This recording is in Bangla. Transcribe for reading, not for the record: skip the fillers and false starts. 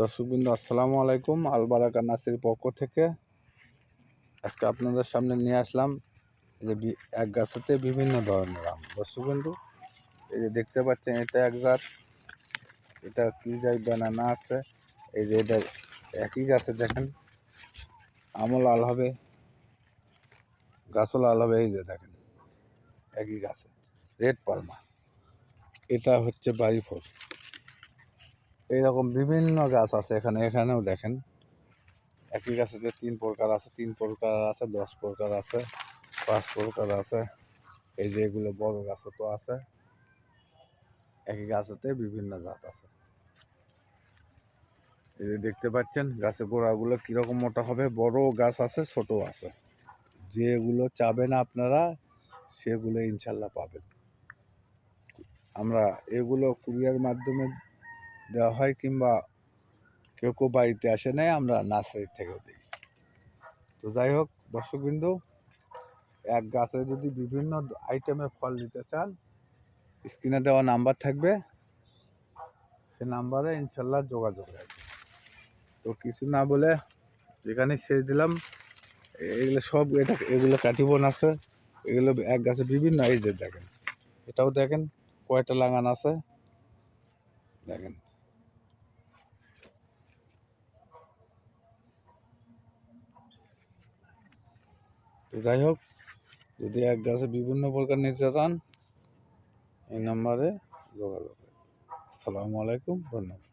দর্শকবৃন্দ আসসালামু আলাইকুম। আলবারাকা নার্সারির পক্ষ থেকে আজকে আপনাদের সামনে নিয়ে আসলাম যে এক গাছেতে বিভিন্ন ধরনের আম। দর্শকবৃন্দ এই যে দেখতে পাচ্ছেন, এটা এক জাত, এটা কি যাই বানানা আছে। এই যে এটা একই গাছে দেখেন, আমও লাল হবে, গাছও লাল হবে। এই যে দেখেন একই গাছে রেড পালমা, এটা হচ্ছে বাড়িফল। এইরকম বিভিন্ন গাছ আছে এখানেও দেখেন একই গাছে যে 3 প্রকার আছে, 3 প্রকার আছে, 10 প্রকার আছে, 5 প্রকার আছে। এই যে এগুলো বড় গাছে তো আছে, একই গাছেতে বিভিন্ন জাত আছে। এই যে দেখতে পাচ্ছেন গাছের গোড়াগুলো কিরকম মোটা হবে, বড় গাছ আছে, ছোট আছে। যেগুলো চাবেন আপনারা সেগুলো ইনশাল্লাহ পাবেন। আমরা এগুলো কুরিয়ার মাধ্যমে দেওয়া হয়, কিংবা কেউ কেউ বাড়িতে আসে নাই, আমরা নার্সারি থেকেও দিই। তো যাই হোক দর্শকবৃন্দ, এক গাছে যদি বিভিন্ন আইটেমের ফল নিতে চান, স্ক্রিনে দেওয়া নাম্বার থাকবে, সে নাম্বারে ইনশাল্লাহ যোগাযোগ রাখবে। তো কিছু না বলে এখানে শেষ দিলাম। এগুলো সব এগুলো কাটিবন আছে, এগুলো এক গাছে বিভিন্ন। এই যে দেখেন, এটাও দেখেন কয়টা লাগান আছে, দেখেন। তো যাই হোক, যদি এক গাছে বিভিন্ন প্রকার নিতে চান, এই নাম্বারে যোগাযোগ। আসসালামু আলাইকুম, ধন্যবাদ।